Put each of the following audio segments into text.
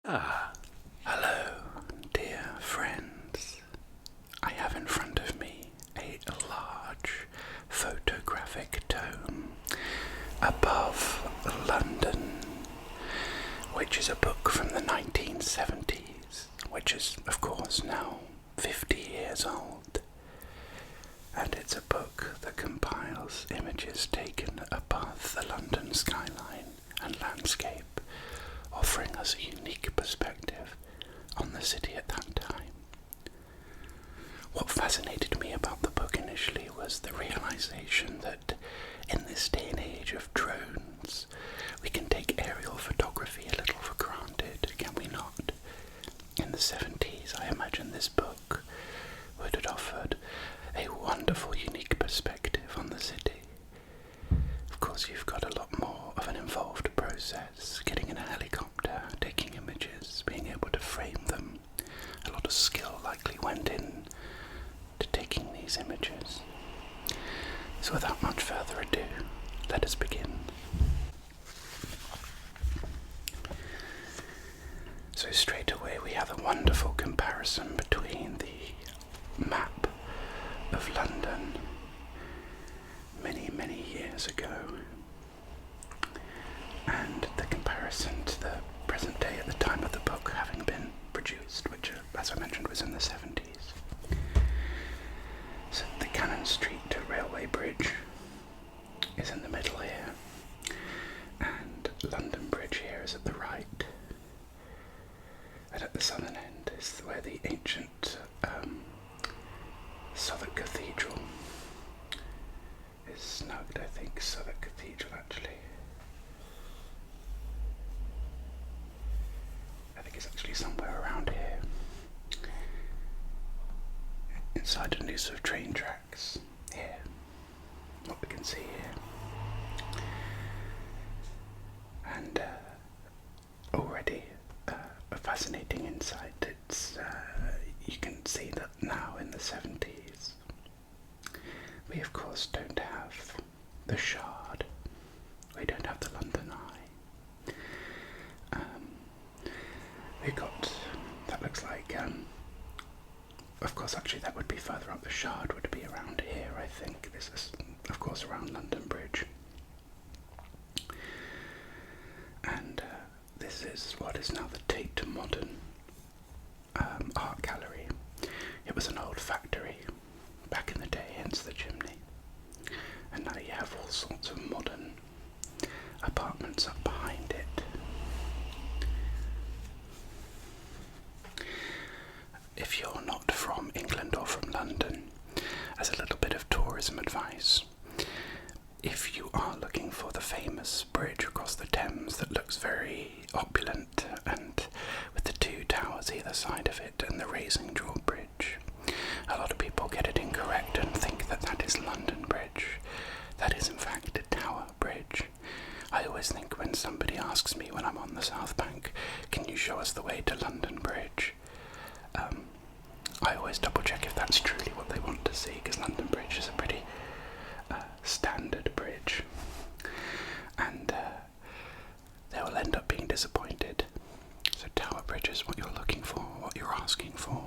Hello, dear friends. I have in front of me a large photographic tome, Above London, which is a book from the 1970s, which is, of course, now 50 years old. And it's a book that compiles images taken above the London skyline and landscape, offering us a unique perspective on the city at that time. What fascinated me about the book initially was the realization that in this day and age of drones, we can take aerial photography a little for granted, can we not? In the 70s, I imagine this book would have offered a wonderful, unique perspective on the city. Of course, you've got a lot more of an involved process, getting in a helicopter, taking images, being able to frame them. A lot of skill likely went in to taking these images. So without much further ado, let us begin. So straight away we have a wonderful comparison between the map of London many years ago and the comparison to the present day at the time of the book having been produced, which, as I mentioned, was in the 70s. So the Cannon Street railway bridge is in the middle here, and London Bridge here is at the right, and at the southern end is where the ancient Southwark Cathedral is snugged. I think Southwark Cathedral, actually. I think it's actually somewhere around here, inside a noose of train tracks here, what we can see here. And already a fascinating insight. It's you can see that now in the 70s we of course don't have the Shard, we don't have the London Eye. We've got, that looks like, of course actually that would be further up. The Shard would be around here, I think. This is of course around London Bridge. And this is what is now the Tate Modern Art Gallery. It was an old factory back in the day, hence the chimney. And now you have all sorts of modern apartments up behind it. If you're not from England or from London, as a little bit of tourism advice, if you are looking for the famous bridge across the Thames that looks very opulent and with the two towers either side of it and the raising drawbridge, a lot of people get it incorrect and think that that is London Bridge. That is in fact a Tower Bridge. I always think when somebody asks me when I'm on the South Bank, can you show us the way to London Bridge? I always double check if that's truly what they want to see, because London Bridge is a pretty standard bridge, and they will end up being disappointed. So Tower Bridge is what you're looking for, what you're asking for.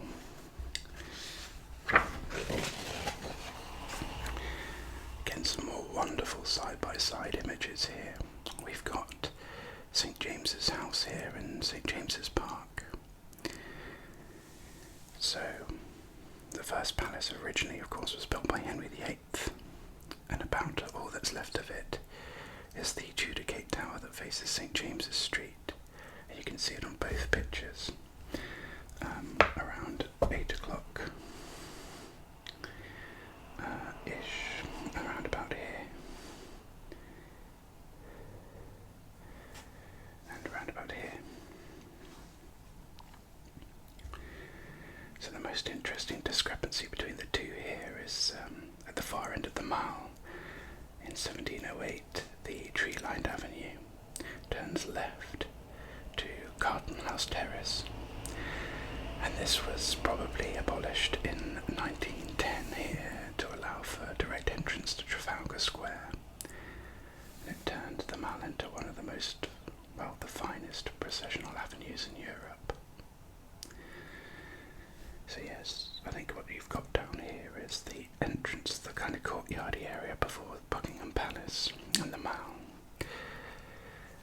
Again, some more wonderful side-by-side images here. We've got St James's House here in St James's Park. So, the first palace originally, of course, was built by Henry VIII, and about all that's left of it is the Tudor Gate Tower that faces St James's Street. And you can see it on both pictures, around 8 o'clock ish, around about here, and around about here. So the most interesting discrepancy between the two here is at the far end of the Mall. In 1708, the tree-lined avenue turns left to Garden House Terrace, and this was probably abolished in 1910 here to allow for direct entrance to Trafalgar Square. And it turned the Mall into one of the most, well, the finest finest processional avenues in Europe. So yes, I think what you've got down here is the entrance, the kind of courtyardy area before Buckingham Palace and the Mall.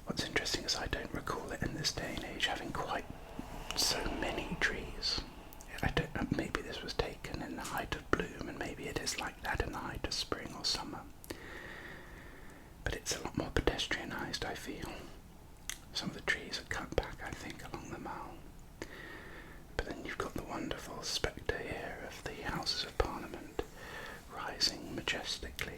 What's interesting is I don't recall it in this day and age having quite so many trees. I don't know, maybe this was taken in the height of bloom, and maybe it is like that in the height of spring or summer. But it's a lot more pedestrianised, I feel. Some of the trees are cut back, I think, along the Mall. But then you've got the wonderful spectre here of the Houses of Parliament rising majestically.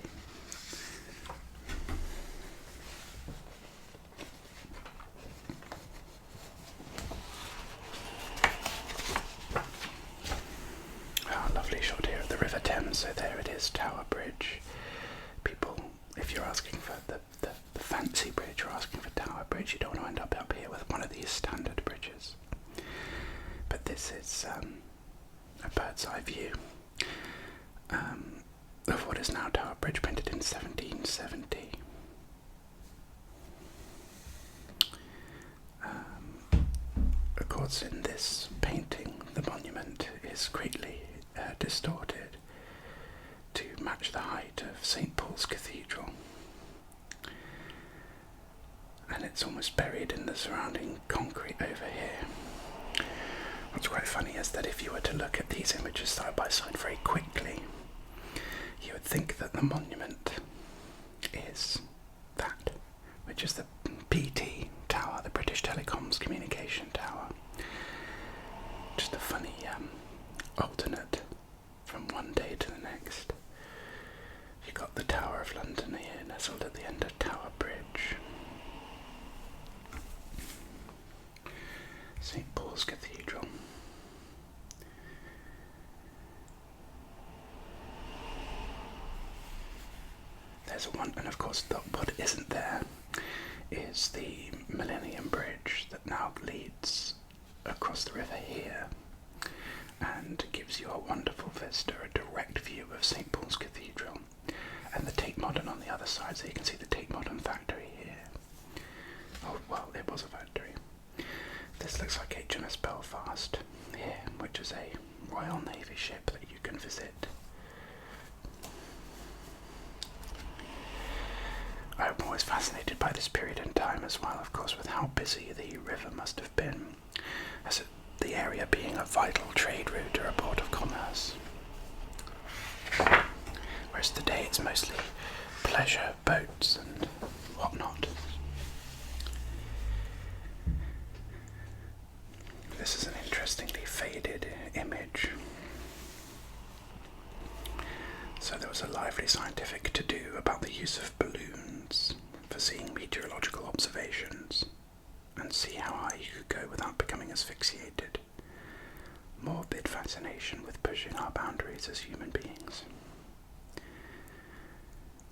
Lovely shot here of the River Thames. So there it is, Tower Bridge. People, if you're asking for the fancy bridge, or asking for Tower Bridge, you don't want to end up here with one of these standard bridges. But this is a bird's eye view of what is now Tower Bridge, printed in 1770. Of course, in this painting, the monument is greatly distorted to match the height of St. Paul's Cathedral, and it's almost buried in the surrounding concrete over here. What's quite funny is that if you were to look at these images side by side very quickly, you would think that the monument is that, which is the BT Tower, the British Telecom's communication tower. Just a funny alternate from one day to the next. You've got the Tower of London here, nestled at the end of Tower Bridge. St. Paul's Cathedral. There's one, and of course what isn't there is the Millennium Bridge that now leads across the river here and gives you a wonderful vista, a direct view of St. Paul's Cathedral and the Tate Modern on the other side, so you can see the Tate Modern factory here. Oh, well, it was a factory. This looks like HMS Belfast here, which is a Royal Navy ship that you can visit. I'm always fascinated by this period in time as well, of course, with how busy the river must have been, as the area being a vital trade route or a port of commerce. Whereas today it's mostly pleasure boats and whatnot. This is an interestingly faded image. So there was a lively scientific to-do about the use of balloons for seeing meteorological observations and see how high you could go without becoming asphyxiated. Morbid fascination with pushing our boundaries as human beings.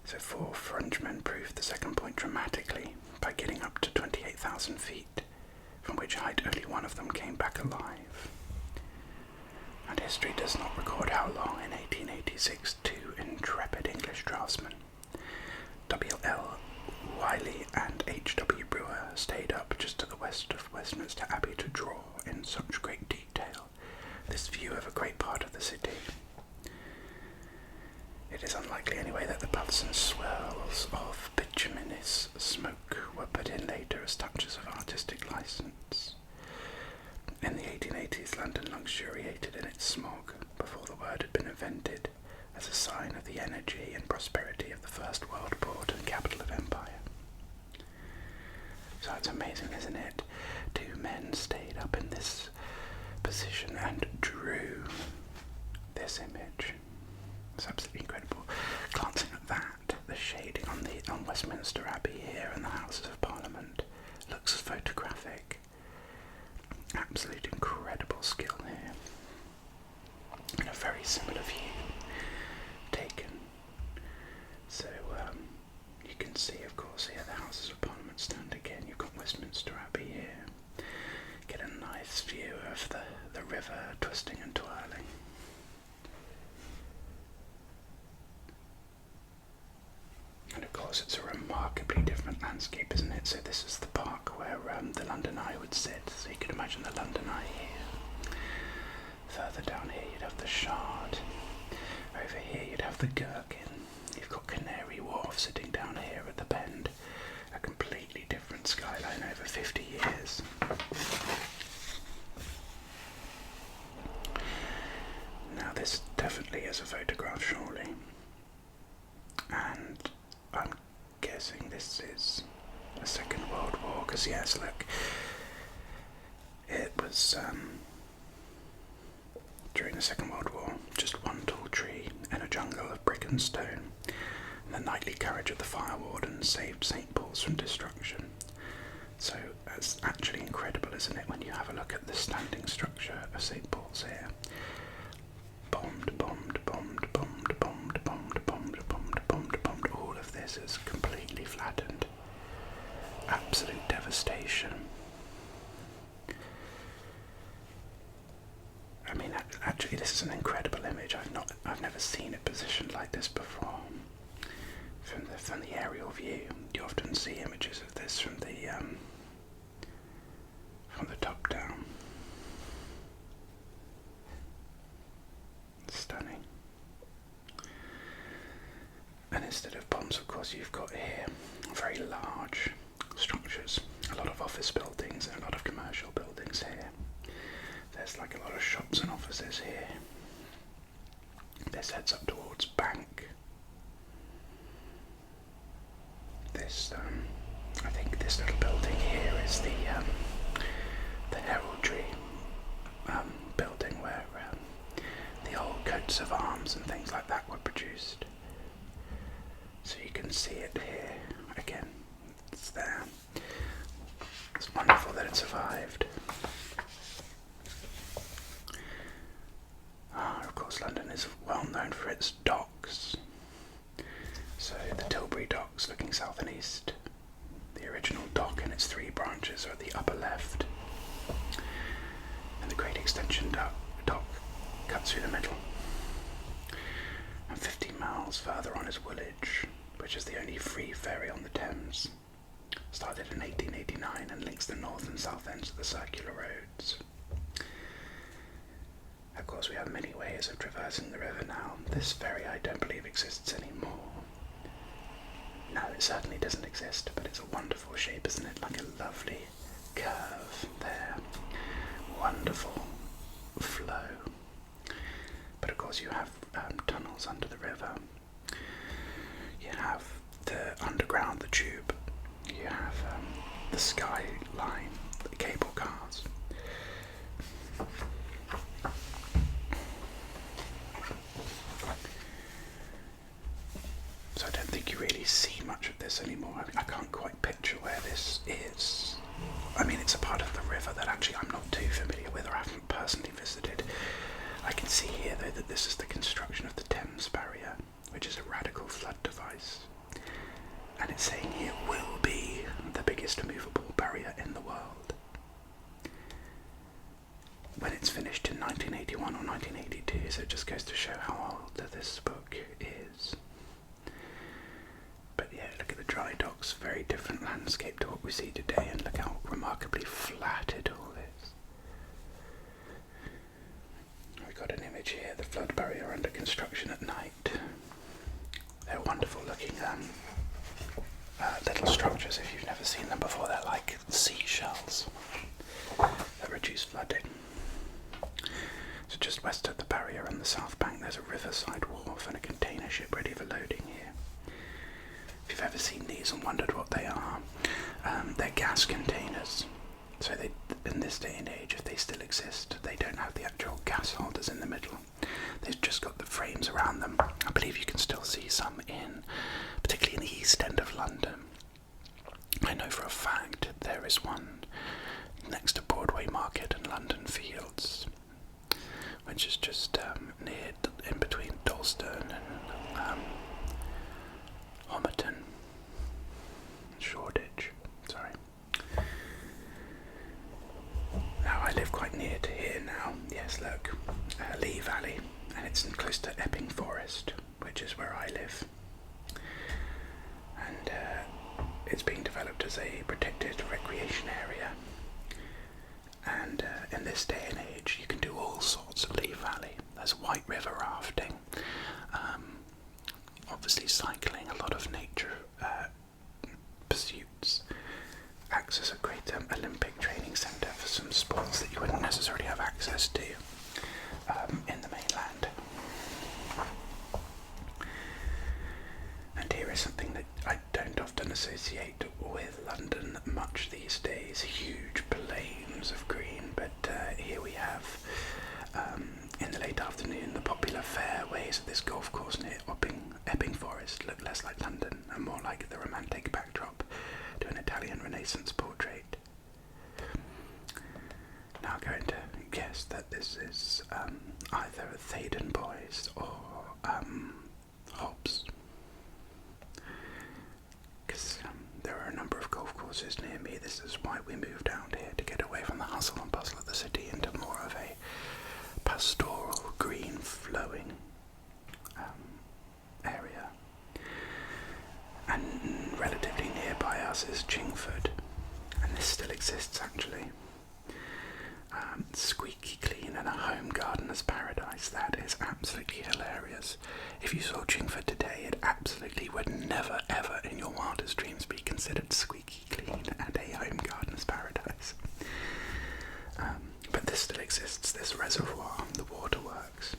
So 4 Frenchmen proved the second point dramatically by getting up to 28,000 feet, from which height only one of them came back alive. And history does not record how long in 1886 2 intrepid English draftsmen, W.L. Wiley and H.W. Brewer, stayed up just to the west of Westminster Abbey to draw in such great detail this view of a great part of the city. It is unlikely anyway that the puffs and swirls of bituminous smoke were put in later as touches of artistic license. In the 1880s, London luxuriated in its smog before the word had been invented as a sign of the energy and prosperity of the First World Port and capital of empire. So it's amazing, isn't it? 2 men stayed up in this position and drew this image. It's absolutely incredible. Glancing at that, the shading on Westminster Abbey here and the Houses of Parliament looks photographic. Absolute incredible skill here. And a very similar view taken. So you can see, of course, here the Houses of Parliament stand again. You've got Westminster Abbey here. Get a nice view of the river twisting and twirling. And of course it's a remarkably different landscape, isn't it? So this is the park where the London imagine the London Eye here. Further down here you'd have the Shard. Over here you'd have the Gherkin. You've got Canary Wharf sitting down here at the bend. A completely different skyline over 50 years. Now this definitely is a photograph, surely. And I'm guessing this is a Second World War, because yes, look, it was during the Second World War, just one tall tree in a jungle of brick and stone, and the knightly courage of the fire wardens saved St. Paul's from destruction. So that's actually incredible, isn't it, when you have a look at the standing structure of St. Paul's here. Bombed, bombed, bombed, bombed, bombed, bombed, bombed, bombed, bombed, bombed. All of this is completely flattened. Absolute devastation. I mean, actually, this is an incredible image. I've never seen it positioned like this before. From the aerial view, you often see images of this from the top down. Stunning. And instead of bombs, of course, you've got here very large structures. A lot of office buildings and a lot of commercial buildings here. There's like a lot of shops and offices here. This heads up towards Bank. This, I think this little building here is the heraldry building where the old coats of arms and things like that were produced. So you can see it here again. It's there. It's wonderful that it survived. Of course, London is well known for its docks. So the Tilbury docks looking south and east. The original dock and its three branches are at the upper left. And the Great Extension dock cuts through the middle. And 15 miles further on is Woolwich, which is the only free ferry on the Thames. Started in 1889 and links the north and south ends of the circular roads. Of course, we have many ways of traversing the river now. This ferry I don't believe exists anymore. No, it certainly doesn't exist, but it's a wonderful shape, isn't it? Like a lovely curve there. Wonderful flow. But of course you have tunnels under the river. You have the underground, the tube. You have the skyline, the cable cars. So I don't think you really see much of this anymore. I can't quite picture where this is. I mean, it's a part of the river that actually I'm not too familiar with or haven't personally visited. I can see here though that this is the construction of the Thames Barrier, which is a radical flood device. And it's saying here will be the biggest movable barrier in the world. When it's finished in 1981 or 1982, so it just goes to show how old this book is. But yeah, look at the dry docks, very different landscape to what we see today, and look how remarkably flat it all is. We've got an image here, the flood barrier under construction at night. They're wonderful looking little structures. If you've never seen them before, they're like seashells that reduce flooding. So just west of the barrier on the south bank, there's a riverside wharf and a container ship ready for loading here. If you've ever seen these and wondered what they are, they're gas containers. So they, in this day and age, if they still exist, they don't have the actual gas holders in the middle. They've just got the frames around them. I believe you can still see some particularly in the East End of London. I know for a fact there is one next to Broadway Market and London Fields, which is just near, in between Dalston and Homerton, Shoreditch, sorry. Now I live quite near to here now, yes look, Lee Valley, and it's close to Epping Forest, which is where I live. And it's being developed as a protected recreation area. And a great Olympic training centre for some sports that you wouldn't necessarily have access to in the mainland. And here is something that I don't often associate with London much these days, huge plains of green, but here we have, in the late afternoon, the popular fairways of this golf course near Epping Forest look less like London and more like the romantic backdrop to an Italian Renaissance portrait. Now I'm going to guess that this is either Thaden Boys or Hobbs, because there are a number of golf courses near me. This is why we moved out here, to get away from the hustle and bustle of the city into more of a pastoral, green, flowing area. And relatively nearby us is Chingford, and this still exists actually. Squeaky clean and a home gardener's paradise. That is absolutely hilarious. If you saw Chingford today, it absolutely would never ever in your wildest dreams be considered squeaky clean and a home gardener's paradise. But this still exists, this reservoir, the waterworks.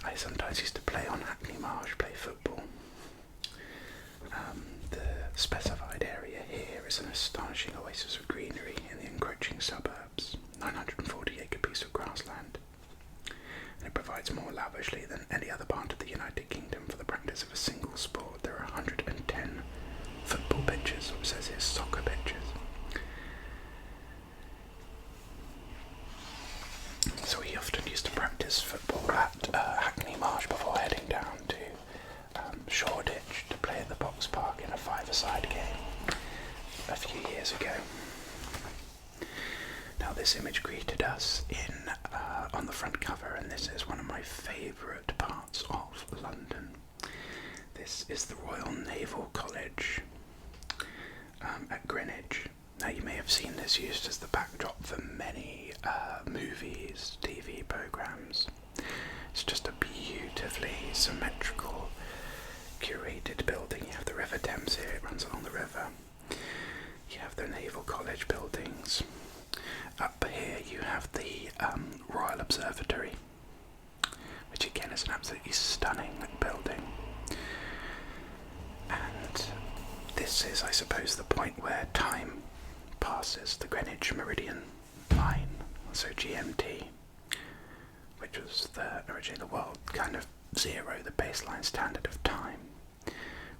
I sometimes used to play on Hackney Marsh, play football. The specified area here is an astonishing oasis of greenery in the encroaching suburbs, 940-acre piece of grassland. And it provides more lavishly than any other part of the United Kingdom for the practice of a single sport. There are 110 football pitches, or it says here soccer pitches. So we often used to practice football at Hackney Marsh before heading down to Shoreditch to play at the Box Park in a five-a-side game a few years ago. Now this image greeted us on the front cover, and this is one of my favourite parts of London. This is the Royal Naval College at Greenwich. Now you may have seen this used as the backdrop for many movies, TV programmes. It's just a beautifully symmetrical, curated building. You have the River Thames here, it runs along the river. You have the Naval College buildings. Up here you have the Royal Observatory, which again is an absolutely stunning building. And this is, I suppose, the point where time passes, the Greenwich Meridian line, so GMT, which was originally the world kind of zero, the baseline standard of time,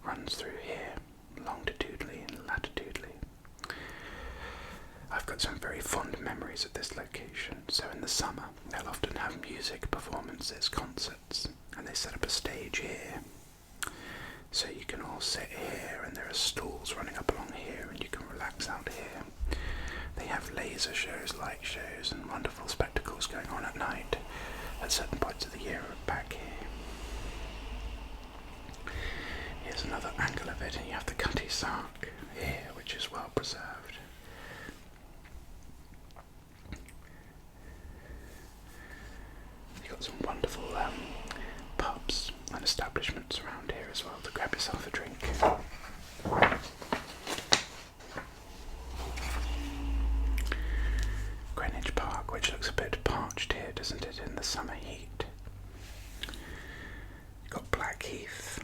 runs through here, longitudinally and latitudinally. I've got some very fond memories of this location. So in the summer, they'll often have music performances, concerts, and they set up a stage here. So you can all sit here, and there are stools running up along here, and you can relax out here. They have laser shows, light shows, and wonderful spectacles going on at night at certain points of the year back here. Here's another angle of it, and you have the Cutty Sark here, which is well preserved. You've got some wonderful pubs and establishments around here as well to grab yourself a drink. Greenwich Park, which looks a bit parched here, doesn't it, in the summer heat. You've got Blackheath,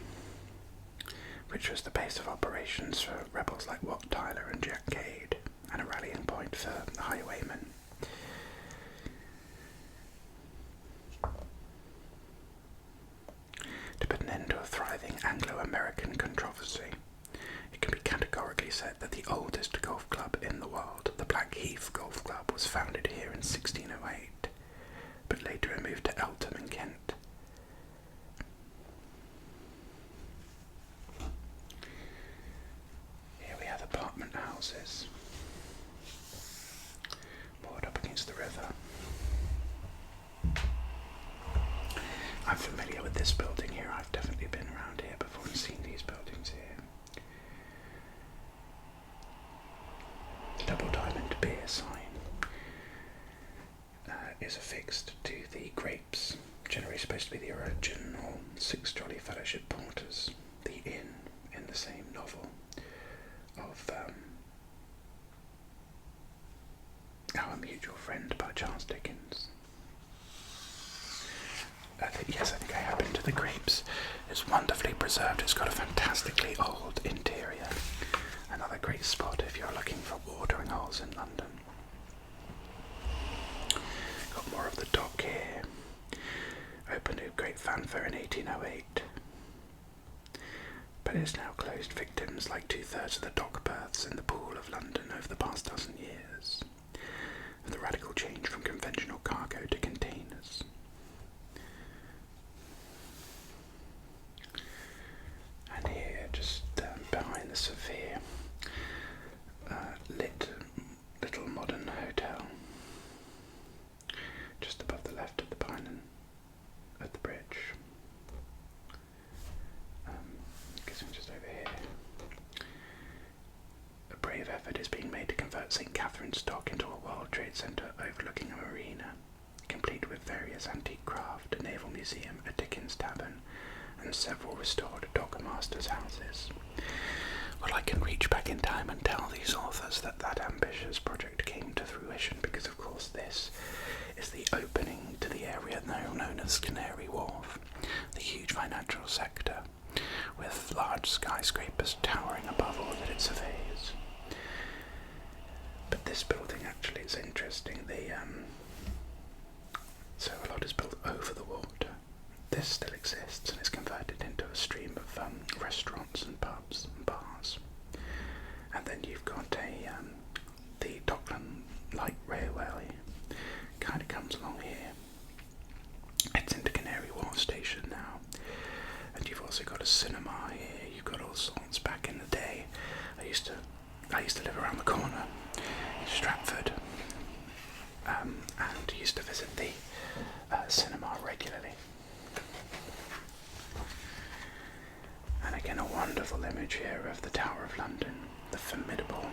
which was the base of operations for rebels like Wat Tyler and Jack Cade, and a rallying point for the highwaymen. To put an end to a thriving Anglo-American controversy, it can be categorically said that the oldest golf club in the world, the Blackheath Golf Club, was founded here in 1608, but later it moved to Eltham in Kent. Here we have apartment houses, moored up against the river. I'm familiar with this building here. I've definitely been around here before and seen these buildings here. Double Diamond beer sign is affixed to the grapes, generally supposed to be the original Six Jolly Fellowship Porters, the inn in the same novel of Our Mutual Friend by Charles Dickens. I think I have been to the Grapes. It's wonderfully preserved. It's got a fantastically old interior. Another great spot if you're looking for watering holes in London. Got more of the dock here. Opened with great fanfare in 1808. But it's now closed, victims like 2/3 of the dock berths in the Pool of London over the past dozen years. And the radical change from conventional cargo to containers. And here, just behind the Sophia, lit little modern hotel, just above the left of the pylon at the bridge. Just over here. A brave effort is being made to convert St. Catherine's Dock into a World Trade Centre overlooking a marina, complete with various antique craft, a naval museum, a Dickens tavern, and several restored dockmasters' houses. Well, I can reach back in time and tell these authors that that ambitious project came to fruition because, of course, this is the opening to the area now known as Canary Wharf, the huge financial sector, with large skyscrapers towering above all that it surveys. But this building actually is interesting. So a lot is built over the water. This still exists and is converted into a stream of restaurants and pubs and bars. And then you've got the Dockland Light Railway kind of comes along here. It's into Canary Wharf Station now. And you've also got a cinema here. You've got all sorts. Back in the day, I used to live around the corner in Stratford, and used to visit the cinema regularly. And again, a wonderful image here of the Tower of London, the formidable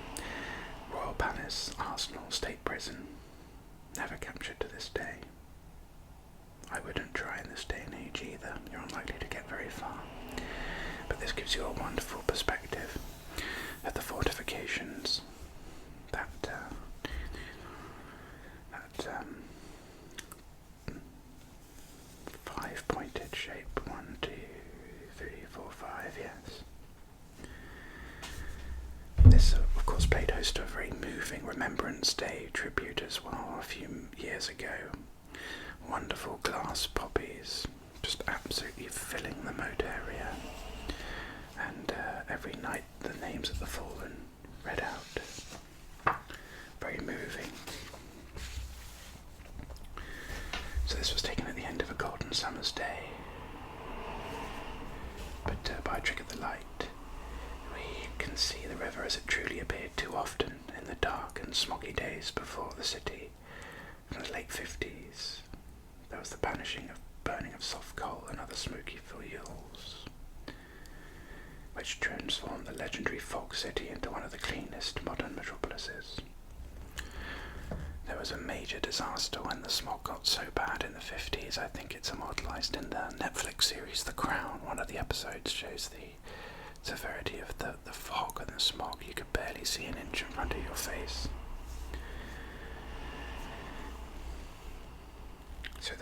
Royal Palace, Arsenal, State Prison, never captured to this day. I wouldn't try in this day and age either. You're unlikely to get very far. But this gives you a wonderful perspective of the fortifications. That five-pointed shape. 1, 2, 3, 4, 5. Yes. This, of course, played host to a very moving Remembrance Day tribute as well a few years ago. Wonderful glass poppies, just absolutely filling the moat area, and every night the names of the fallen read out. Very moving. So this was taken at the end of a golden summer's day, but by a trick of the light we can see the river as it truly appeared too often in the dark and smoggy days before the city from the late 50s. There was the burning of soft coal and other smoky fuels, which transformed the legendary fog city into one of the cleanest modern metropolises. There was a major disaster when the smog got so bad in the 50s. I think it's immortalised in the Netflix series The Crown. One of the episodes shows the severity of the fog and the smog. You could barely see an inch in front of your face. So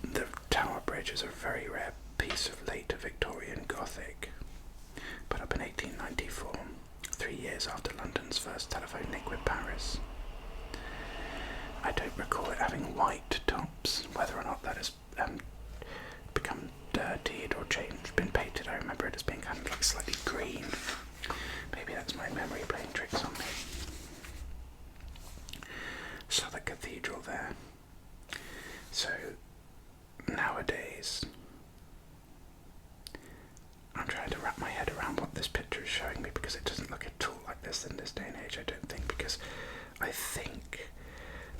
the Tower Bridge is a very rare piece of late Victorian Gothic, put up in 1894, 3 years after London's first telephone link with Paris. I don't recall it having white tops. Whether or not that has become dirtied or changed, been painted, I remember it as being kind of like slightly green. Maybe that's my memory playing tricks on me. Southwark Cathedral there. So, nowadays, I'm trying to wrap my head around what this picture is showing me, because it doesn't look at all like this in this day and age, I don't think, because I think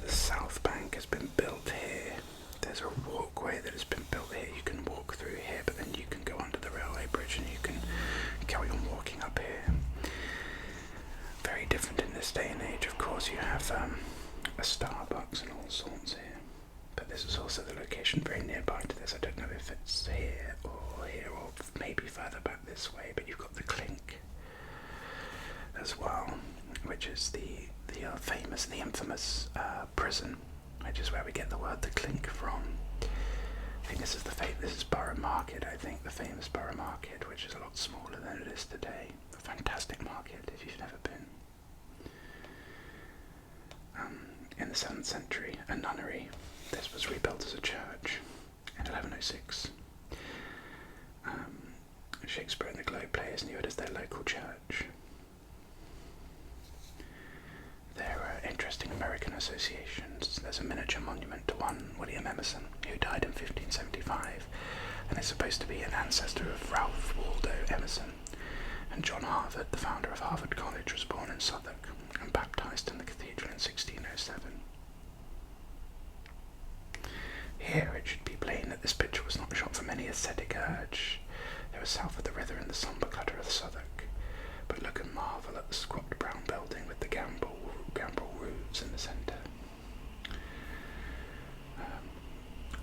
the South Bank has been built here. There's a walkway that has been built here. You can walk through here, but then you can go under the railway bridge and you can carry on walking up here. Very different in this day and age. Of course, you have a Starbucks and all sorts here. But this is also the location very nearby to this. I don't know if it's here or maybe further back this way, but you've got the Clink as well. which is the infamous prison, which is where we get the word the clink from. I think this is Borough Market, I think, the famous Borough Market, which is a lot smaller than it is today. A fantastic market if you've never been. In the 7th century, a nunnery. This was rebuilt as a church in 1106. Shakespeare and the Globe players knew it as their local church. There are interesting American associations. There's a miniature monument to one William Emerson, who died in 1575, and is supposed to be an ancestor of Ralph Waldo Emerson. And John Harvard, the founder of Harvard College, was born in Southwark and baptized in the cathedral in 1607. Here it should be plain that this picture was not shot from any aesthetic urge. They were south of the river in the sombre clutter of Southwark, but look and marvel at the squat brown building with the gambrel roofs in the centre.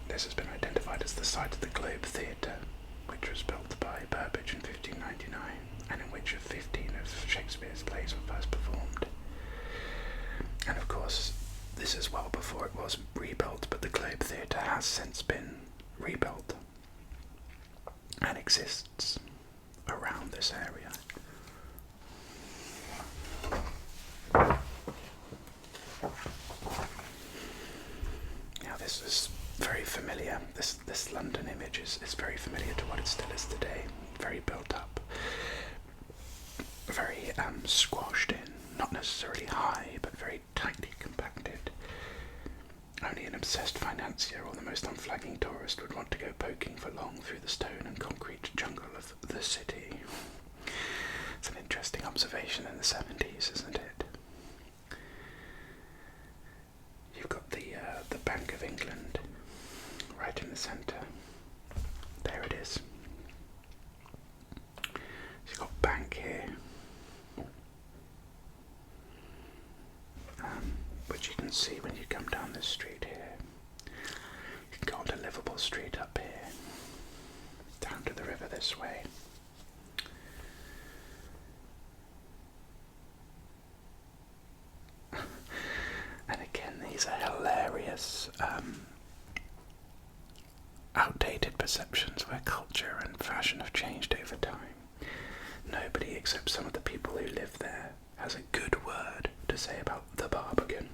This has been identified as the site of the Globe Theatre, which was built by Burbage in 1599, and in which 15 of Shakespeare's plays were first performed. And of course, this is well before it was rebuilt, but the Globe Theatre has since been rebuilt and exists around this area. Now this is very familiar, this London image is very familiar to what it still is today. Very built up, very squashed in, not necessarily high, but very tightly compacted. Only an obsessed financier or the most unflagging tourist would want to go poking for long through the stone and concrete jungle of the city. It's an interesting observation in the 70s, isn't it? You've got the Bank of England right in the centre. There it is. You've got bank here, which you can see when you come down this street here. You can go onto Liverpool Street up here, down to the river this way. And again, these are hilarious, outdated perceptions where culture and fashion have changed over time. Nobody except some of the people who live there has a good word to say about the Barbican,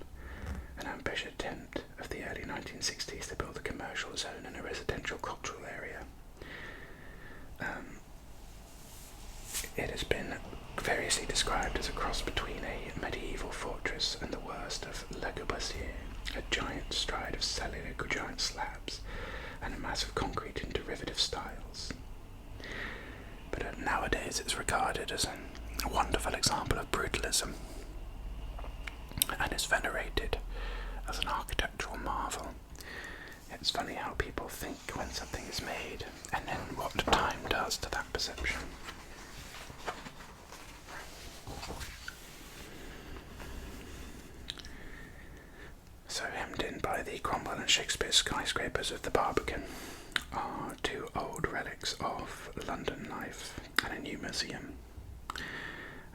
an ambitious attempt of the early 1960s to build a commercial zone in a residential cultural area. It has been variously described as a cross between a medieval fortress and the worst of Le Corbusier, a giant stride of cellular giant slabs and a mass of concrete in derivative styles. But nowadays it's regarded as a wonderful example of brutalism and is venerated as an architectural marvel. It's funny how people think when something is made and then what time does to that perception. So hemmed in by the Cromwell and Shakespeare skyscrapers of the Barbican are two old relics of London life and a new museum.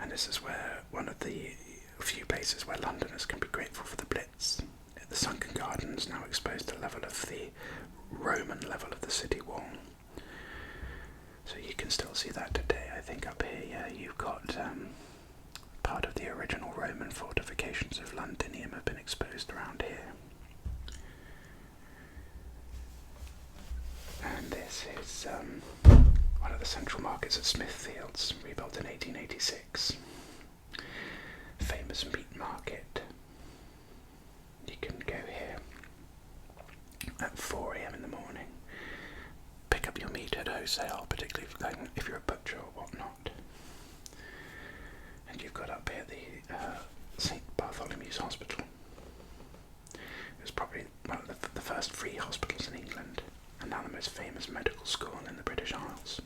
And this is where one of the few places where Londoners can be grateful for the Blitz. The sunken gardens now exposed the level of the Roman level of the city wall. So you can still see that today. I think up here, yeah, you've got part of the original Roman fortifications of Londinium have been exposed around here. And this is one of the central markets at Smithfields, rebuilt in 1886. Famous meat market. You can go here at 4 AM in the morning, pick up your meat at wholesale, particularly if you're a butcher or whatnot. And you've got up here the St. Bartholomew's Hospital. It was probably one of the first free hospitals in England, and now the most famous medical school in the British Isles.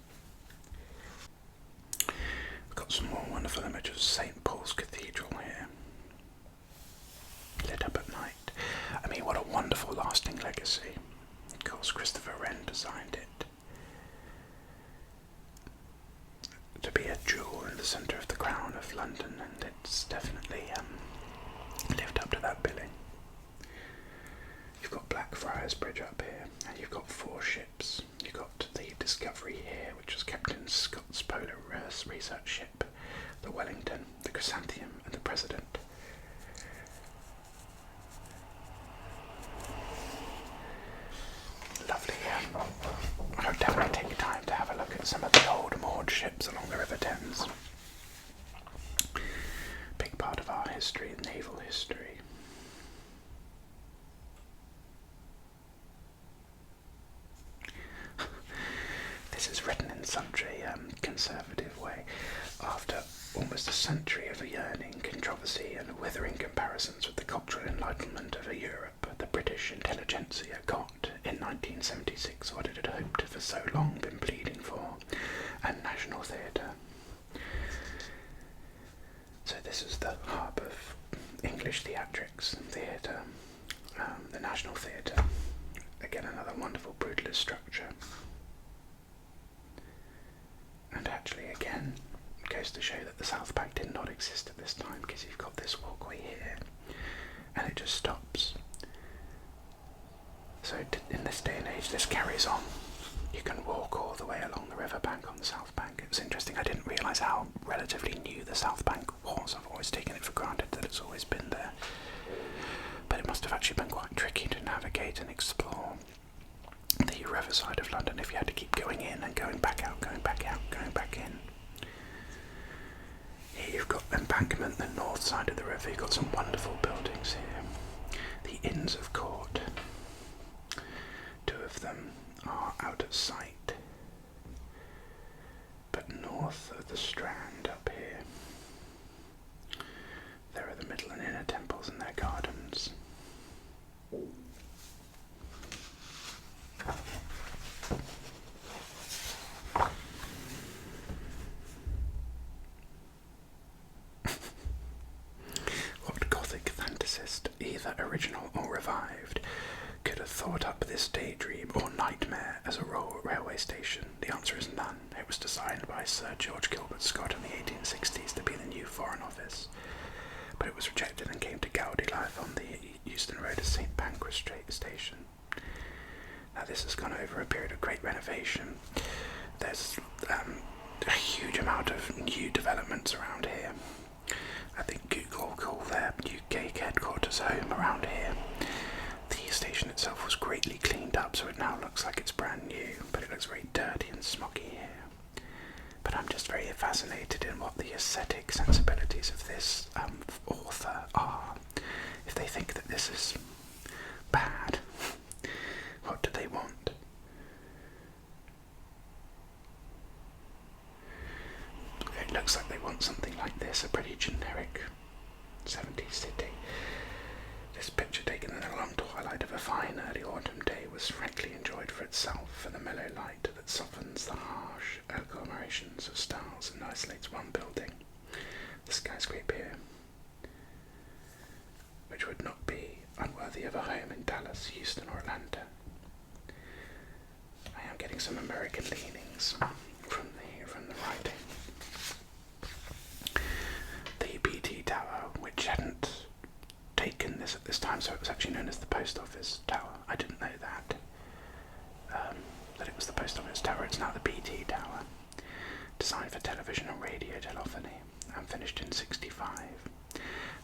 We've got some more wonderful images of St. Paul's Cathedral here, lit up at night. I mean, what a wonderful lasting legacy. Of course, Christopher Wren designed it to be a jewel in the centre of the crown of London, and it's definitely lived up to that billing. You've got Blackfriars Bridge up here, and you've got 4 ships. You've got the Discovery here, which was Captain Scott's polar research ship, the Wellington, the Chrysanthemum, and the President. Lovely. I would definitely take time to have a look at some of the old moored ships along the River Thames. Big part of our history, naval history. This is written in such a conservative way. After almost a century of a yearning, controversy and withering comparisons with the cultural enlightenment of Europe, the British intelligentsia got, in 1976, what it had hoped for so long been pleading for, a national theatre. So this is the hub of English theatrics, theatre, the National Theatre. Again, another wonderful brutalist structure. And actually, again, it goes to show that the South Bank did not exist at this time, because you've got this walkway here, and it just stops. So in this day and age, this carries on. You can walk all the way along the riverbank on the South Bank. It was interesting, I didn't realise how relatively new the South Bank was. I've always taken it for granted that it's always been there. But it must have actually been quite tricky to navigate and explore the riverside of London if you had to keep going in and going back out, going back out, going back in. Here you've got Embankment, the north side of the river. You've got some wonderful buildings here. The Inns of Court. 2 of them are out of sight. But north of the Strand up here, there are the middle and inner temples and their gardens. What Gothic fantasist, either original or revived, could have thought up this daydream or nightmare as a railway station? The answer is none. It was designed by Sir George Gilbert Scott in the 1860s to be the new Foreign Office, but it was rejected and came to Gaudi life on the Euston Road as St Pancras Station. Now this has gone over a period of great renovation. There's a huge amount of new developments around here. I think Google call their UK headquarters home around here. The station itself was greatly cleaned up, so it now looks like it's brand new, but it looks very dirty and smoggy here. But I'm just very fascinated in what the aesthetic sensibilities of this author are. If they think that this is bad, what do they want? It looks like they want something like this, a pretty generic 70s city. This picture, taken in the long twilight of a fine early autumn day, was frankly enjoyed for itself, for the mellow light that softens the harsh agglomerations of styles and isolates one building, the skyscraper here, which would not be unworthy of a home in Dallas, Houston, or Atlanta. I am getting some American leanings from the writing. The BT Tower, which hadn't taken this at this time, so it was actually known as the Post Office Tower. I didn't know that it was the Post Office Tower. It's now the BT Tower, designed for television and radio telephony, and finished in '65.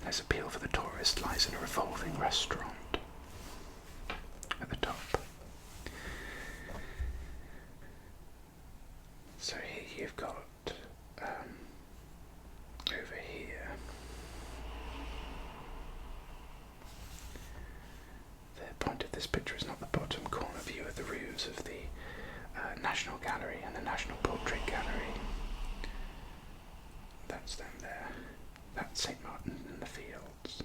And its appeal for the tourist lies in a revolving restaurant at the top. So here you've got over here the point of this picture is not the bottom corner view of the roofs of the National Gallery and the National Portrait Gallery. That's them there. That's St Martin in the Fields.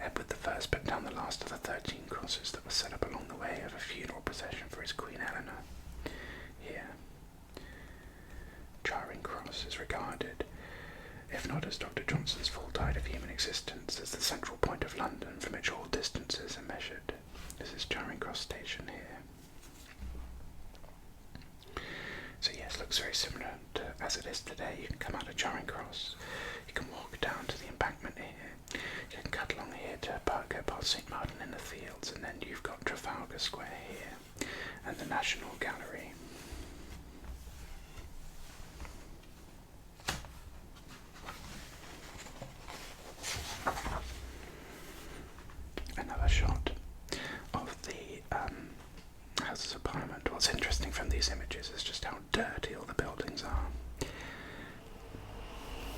Edward I put down the last of the 13 crosses that were set up along the way of a funeral procession for his Queen Eleanor. Here, Charing Cross is regarded, if not as Dr. Johnson's full tide of human existence, as the central point of London from which all distances are measured. This is Charing Cross Station here. This looks very similar to as it is today. You can come out of Charing Cross, you can walk down to the embankment here, you can cut along here to go past St Martin in the Fields, and then you've got Trafalgar Square here and the National Gallery. Another shot of the Houses of Parliament. What's interesting from these images is just how dirty all the buildings are.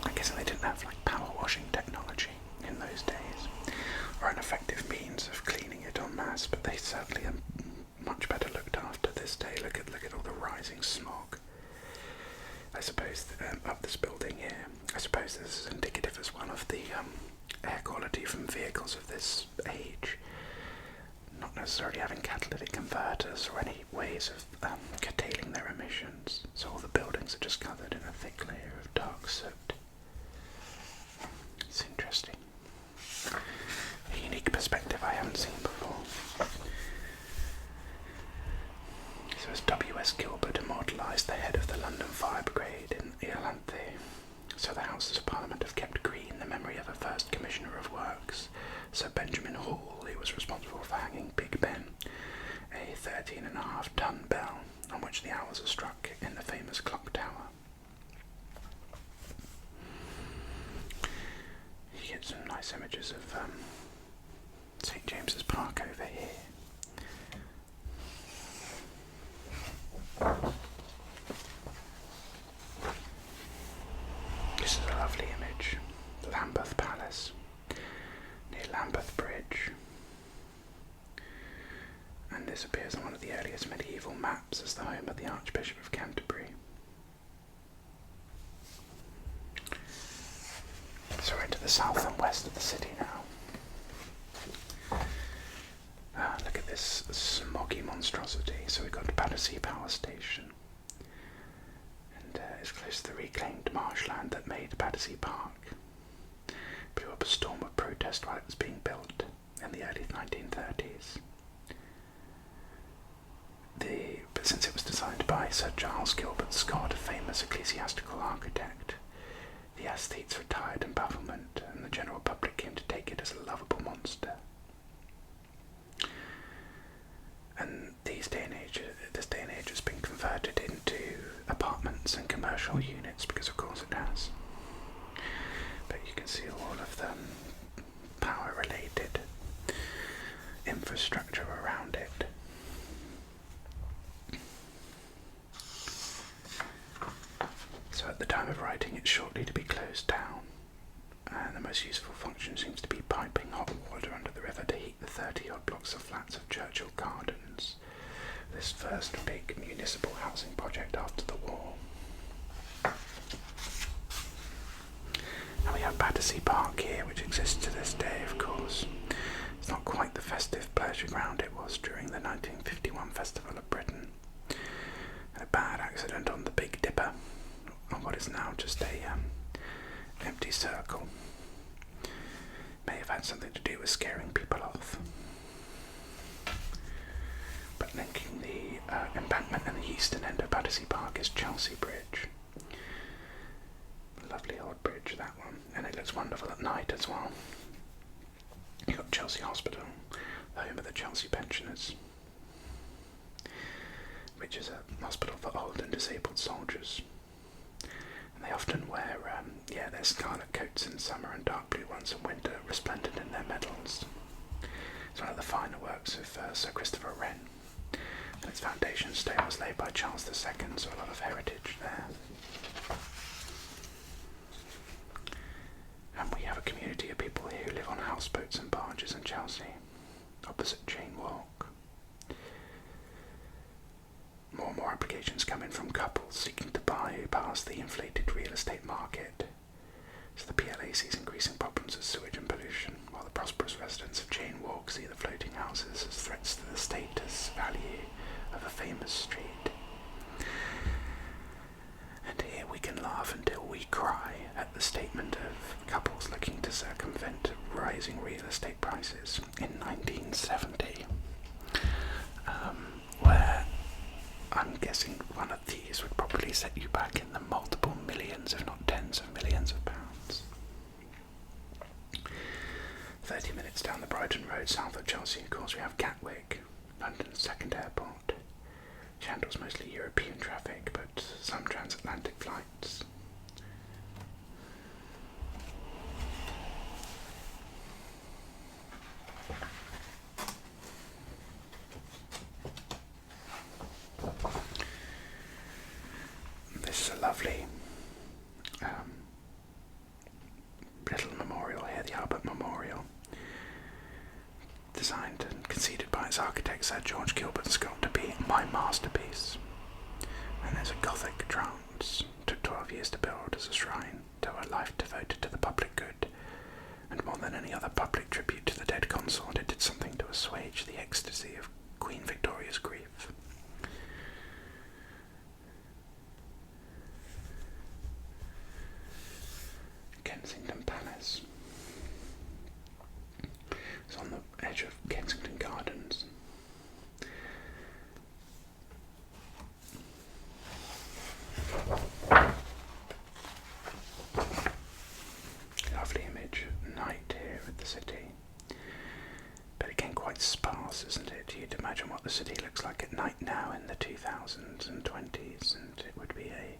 I guess they didn't have like power washing technology in those days, or an effective means of cleaning it en masse, but they certainly are much better looked after this day. Look at all the rising smog. I suppose up this building here, I suppose this is indicative as well of the air quality from vehicles of this age, not necessarily having catalytic converters or any ways of curtailing their emissions, so all the buildings are just covered in a thick layer of dark soot. It's interesting. A unique perspective I haven't seen before. So as W.S. Gilbert immortalised the head of the London Fire Brigade in Iolanthe, so the Houses of Parliament have kept green the memory of a first Commissioner of Works, Sir Benjamin Hall, who was responsible for hanging Big Ben, a 13.5-ton bell on which the hours are struck in the famous clock tower. You get some nice images of St James's Park over here. This is a lovely image. Lambeth Palace, near Lambeth Bridge. And this appears on one of the earliest medieval maps as the home of the Archbishop of Canterbury. So we're into the south and west of the city now. Look at this smoggy monstrosity. So we've got Battersea Power Station. And it's close to the reclaimed marshland that made Battersea Park. Blew up a storm of protest while it was being built in the early 1930s. But since it was designed by Sir Giles Gilbert Scott, a famous ecclesiastical architect, the aesthetes retired in bafflement, and the general public came to take it as a lovable monster. And this day and age has been converted into apartments and commercial units, because of course it has. But you can see all of the power-related infrastructure around it. So at the time of writing, it's shortly to be closed down, and the most useful function seems to be piping hot water under the river to heat the 30-odd blocks of flats of Churchill Gardens, this first big municipal housing project after the war. Now we have Battersea Park here, which exists to this day, of course. It's not quite the festive pleasure ground it was during the 1951 Festival of Britain. A bad accident on the Big Dipper, on what is now just a empty circle, may have had something to do with scaring people off. But linking the embankment and the eastern end of Battersea Park is Chelsea Bridge. Lovely old bridge, that one, and it looks wonderful at night as well. You've got Chelsea Hospital, the home of the Chelsea pensioners, which is a hospital for old and disabled soldiers. And they often wear their scarlet coats in summer and dark blue ones in winter, resplendent in their medals. It's one of the finer works of Sir Christopher Wren, and its foundation stone was laid by Charles II, so a lot of heritage there. And we have a community of people here who live on houseboats and barges in Chelsea, opposite Chain Walk. More and more applications come in from couples seeking to buy past the inflated real estate market. So the PLA sees increasing problems of sewage and pollution, while the prosperous residents of Chain Walk see the floating houses as threats to the status value of a famous street. And here we can laugh until we cry at the statement of couples looking to circumvent rising real estate prices in 1970, where I'm guessing one of these would probably probably set you back in the multiple millions, if not tens of millions of pounds. 30 minutes down the Brighton Road, south of Chelsea, of course, we have Gatwick, London's second airport, which handles mostly European traffic, but some transatlantic flights. This is a lovely little memorial here, the Albert Memorial, designed and conceded by its architect Sir George Gilbert Scott to be my masterpiece. And there's a Gothic trance. Took 12 years to build as a shrine to a life devoted to the public good, and more than any other public tribute to the dead consort, it did something to assuage the ecstasy of Queen Victoria's grief. Kensington Palace. It's on the edge of Kensington Gardens. Lovely image at night here at the city. But again, quite sparse, isn't it? You'd imagine what the city looks like at night now in the 2000s and 20s, and it would be a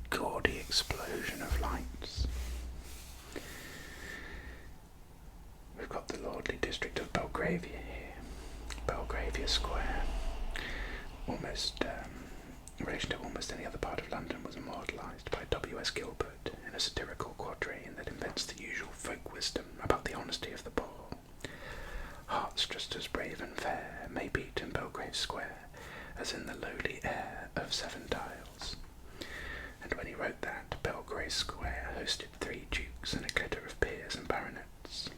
gaudy explosion of lights. We've got the lordly district of Belgravia here. Belgravia Square, almost in relation to almost any other part of London, was immortalised by W.S. Gilbert in a satirical quatrain that invents the usual folk wisdom about the honesty of the poor. Hearts just as brave and fair may beat in Belgrave Square as in the lowly air of Seven Dials. And when he wrote that, Belgrave Square hosted 3 dukes and a glitter of peers and baronets.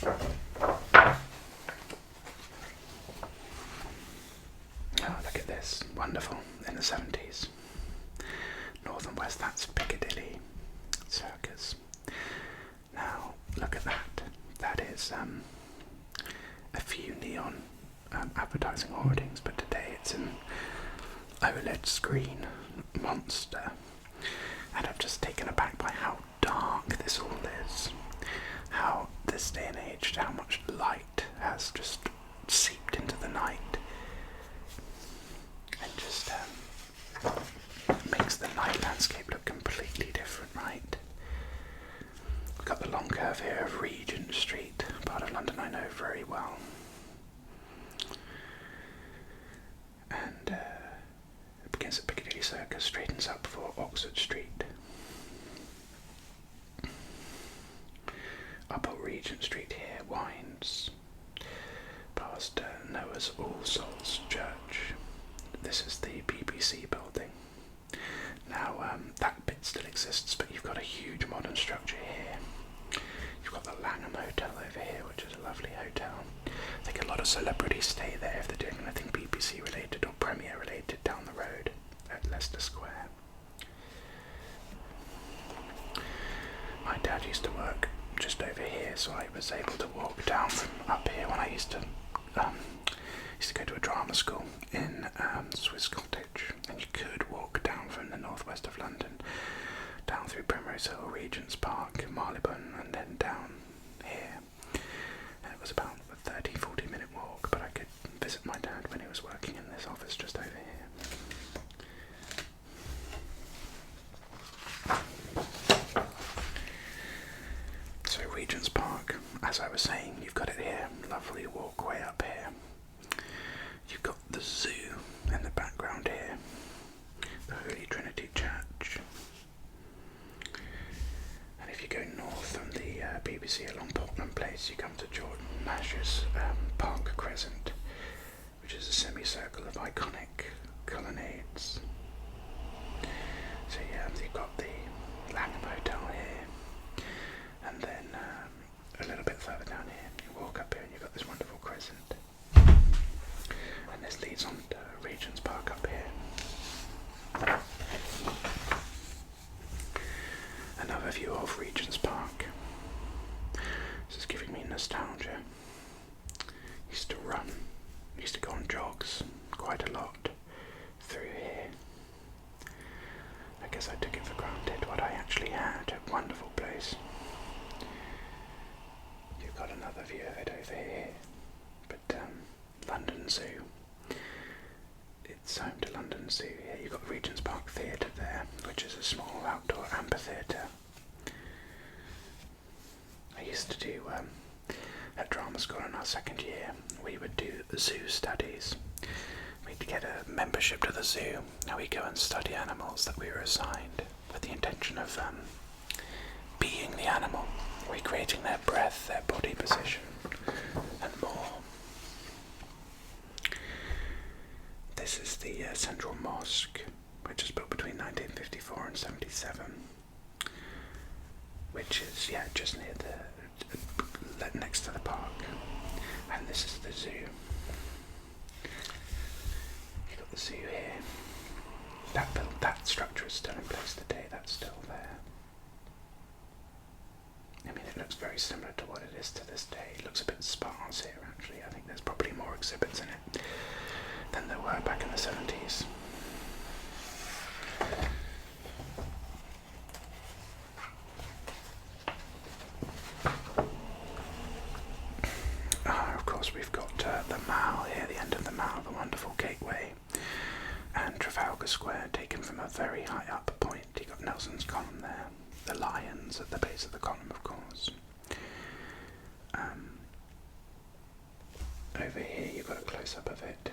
Oh, look at this. Wonderful. In the 70s. North and west, that's Piccadilly Circus. Now, look at that. That is a few neon advertising hoardings, but today it's an OLED screen monster. And I'm just taken aback by how dark this all is. How this day and age, how much light has just seeped into the night. And just makes the night landscape look completely different, right? We've got the long curve here of Regent Street, part of London I know very well. And it begins at Piccadilly Circus, straightens up before Oxford Street. Up at Regent Street here winds past Noah's All Souls Church. This is the BBC building. Now that bit still exists, but you've got a huge modern structure here. You've got the Langham Hotel over here, which is a lovely hotel. I think a lot of celebrities stay there if they're doing anything BBC related or Premier related down the road at Leicester Square. My dad used to work just over here, so I was able to walk down from up here when I used to go to a drama school in Swiss Cottage, and you could walk down from the northwest of London down through Primrose Hill, Regent's Park, Marylebone, and then down here. And it was about a 30-40 minute walk, but I could visit my dad when he was working in this office just over here. So Regent's Park, as I was saying, you've got it here, lovely walkway up here. You've got the zoo in the background here, the Holy Trinity Church. And if you go north from the BBC along Portland Place, you come to Jordan Mash's Park Crescent, which is a semicircle of iconic colonnades. So yeah, you've got the Langham Hotel here, and then a little bit further down here, you walk up here and you've got this wonderful crescent. And this leads on to Regent's Park up here. Another view of Regent's Park. This is giving me nostalgia. Used to run, used to go on jogs quite a lot. guess I took it for granted what I actually had. A wonderful place. You've got another view of it over here. But London Zoo. It's home to London Zoo here. You've got Regent's Park Theatre there, which is a small outdoor amphitheatre. I used to do, at drama school in our second year, we would do zoo studies. We'd get a membership to the zoo, and we'd go and study animals that we were assigned with the intention of being the animal, recreating their breath, their body position, and more. This is the Central Mosque, which was built between 1954 and 77, which is, just near next to the park. And this is the zoo. You've got the zoo here. That structure is still in place today, that's still there. I mean, it looks very similar to what it is to this day. It looks a bit sparse here, actually. I think there's probably more exhibits in it than there were back in the 70s. Of course, we've got the Mall here, the end of the Mall, the wonderful gateway, and Trafalgar Square, taken from a very high up point. You've got Nelson's column there, the lions at the base of the column, of course. Over here, you've got a close-up of it.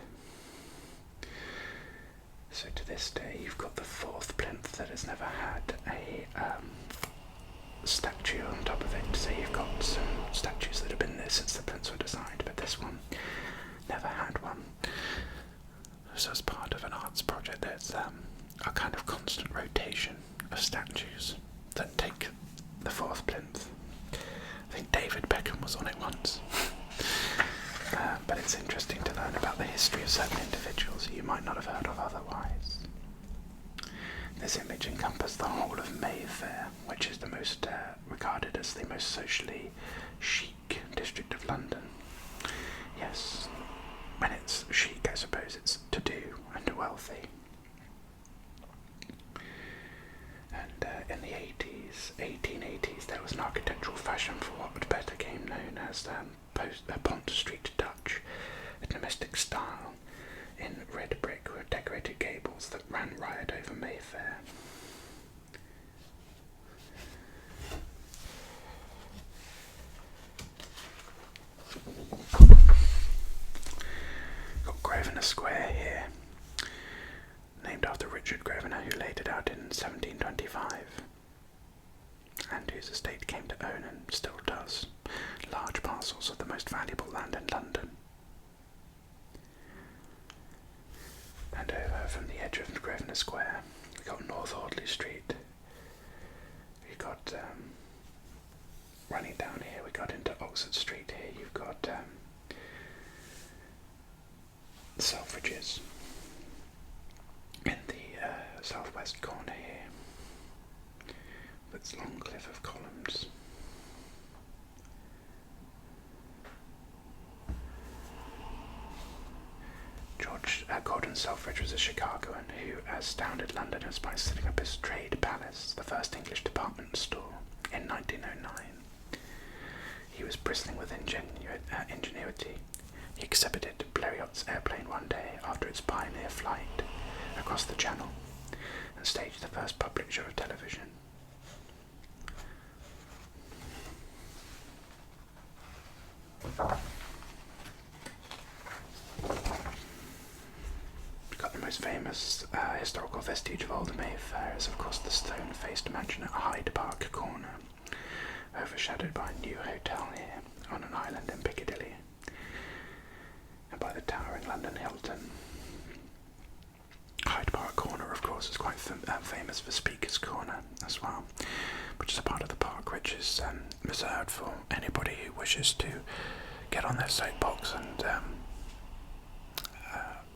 So to this day, you've got the fourth plinth that has never had a statue on top of it. So you've got some statues that have been there since the plinths were designed, but this one never had one. So as part of an arts project, there's a kind of constant rotation of statues that take the fourth plinth. I think David Beckham was on it once. But it's interesting to learn about the history of certain individuals who you might not have heard of otherwise. This image encompassed the whole of Mayfair, which is the most regarded as the most socially chic district of London. Yes, when it's chic, I suppose it's to-do and wealthy. And in the 1880s, there was an architectural fashion for what better came known as Pont Street Dutch, a domestic style in red brick with decorated gables that ran riot over Mayfair. Got Grosvenor Square here, named after Richard Grosvenor, who laid it out in 1725, and whose estate came to own, and still does, large parcels of the most valuable land in London. And over from the edge of Grosvenor Square, we got North Audley Street. We got running down here, we got into Oxford Street here. You've got Selfridges in the southwest corner here, with its long cliff of columns. Gordon Selfridge was a Chicagoan who astounded Londoners by setting up his Trade Palace, the first English department store, in 1909. He was bristling with ingenuity. He exhibited Blériot's airplane one day after its pioneer flight across the Channel, and staged the first public show of television. The most famous historical vestige of old Mayfair is, of course, the stone-faced mansion at Hyde Park Corner, overshadowed by a new hotel here on an island in Piccadilly, and by the towering London Hilton. Hyde Park Corner, of course, is quite famous for Speaker's Corner as well, which is a part of the park which is reserved for anybody who wishes to get on their soapbox and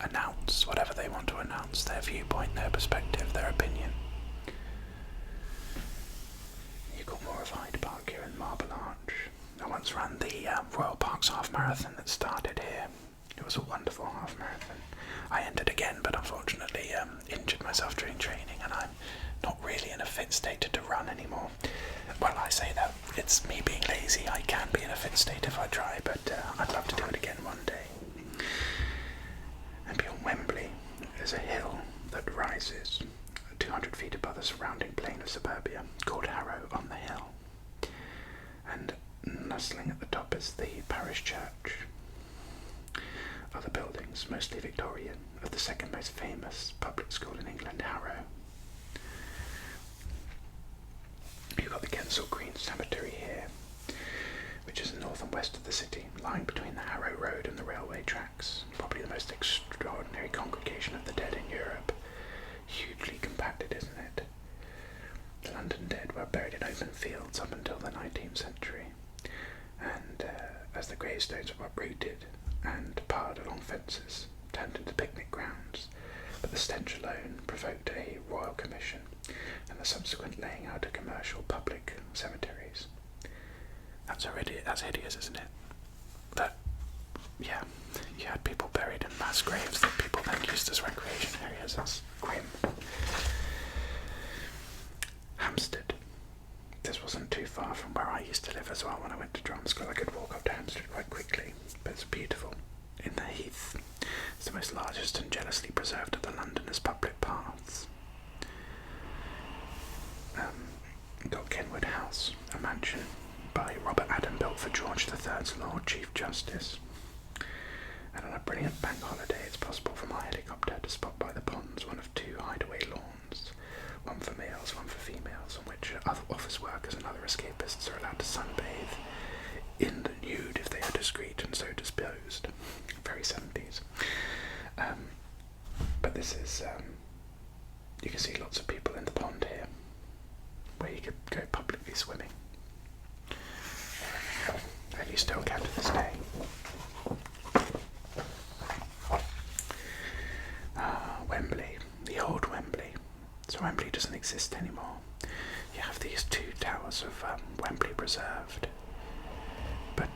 announce whatever they want to announce, their viewpoint, their perspective, their opinion. You've got more of Hyde Park here in Marble Arch. I once ran the Royal Parks half marathon that started here. It was a wonderful half marathon. I entered again, but unfortunately injured myself during training, and I'm not it's me being lazy. I can be in a fit state if I try, but I'd love to do it again one day. And beyond Wembley, there's a hill that rises 200 feet above the surrounding plain of suburbia, called Harrow on the Hill. And nestling at the top is the parish church. Other buildings, mostly Victorian, of the second most famous public school in England, Harrow. You've got the Kensal Green Cemetery here, which is north and west of the city, lying between the Harrow Road and the railway tracks. Probably the most extraordinary congregation of the dead in Europe. Hugely compacted, isn't it? The London dead were buried in open fields up until the 19th century, and as the gravestones were uprooted and piled along fences, turned into picnic grounds, but the stench alone provoked a royal commission and the subsequent laying out of commercial public cemeteries. That's hideous, isn't it? That, yeah, you had people buried in mass graves that people then used as recreation areas. That's grim. Hampstead. This wasn't too far from where I used to live as well when I went to drama school. I could walk up to Hampstead quite quickly, but it's beautiful. In the Heath, it's the most largest and jealously preserved of the Londoners' public paths. Got Kenwood House, a mansion by Robert Adam built for George III's Lord Chief Justice. And on a brilliant bank holiday, it's possible for my helicopter to spot by the ponds one of two hideaway lawns, one for males, one for females, on which other office workers and other escapists are allowed to sunbathe in the nude if they are discreet and so disposed. Very 70s. But this is, you can see lots of people in the pond here, where you could go publicly swimming. And you still can to this day. Wembley, the old Wembley. So Wembley doesn't exist anymore. You have these two towers of Wembley preserved. But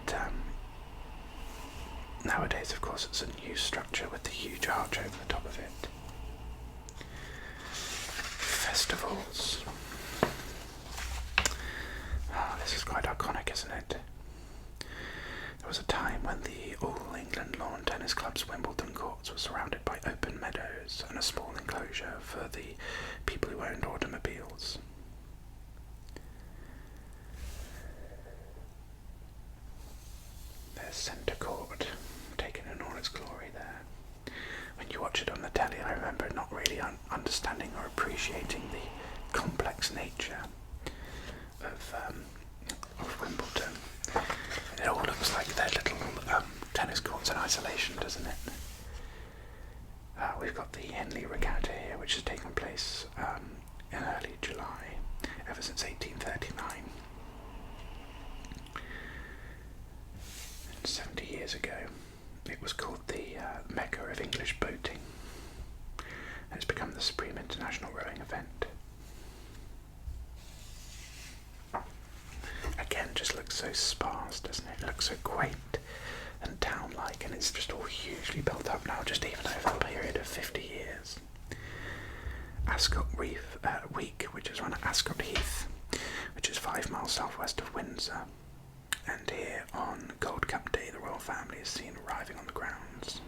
nowadays, of course, it's a new structure with the huge arch over the top of it. Festivals. This is quite iconic, isn't it? There was a time when the All England Lawn Tennis Club's Wimbledon courts were surrounded by open meadows and a small enclosure for the people who owned automobiles. There's Centre Court, taken in all its glory there. When you watch it on the telly, I remember not really understanding or appreciating the complex nature of Wimbledon. It all looks like their little tennis courts in isolation, doesn't it? We've got the Henley Regatta here, which has taken place in early July, ever since 1839. 70 years ago, it was called the Mecca of English boating, and it's become the supreme international rowing event. Again, just looks so sparse, doesn't it? It looks so quaint and town-like, and it's just all hugely built up now, just even over a period of 50 years. Ascot Week, which is run at Ascot Heath, which is 5 miles southwest of Windsor. And here on Gold Cup Day, the royal family is seen arriving on the grounds.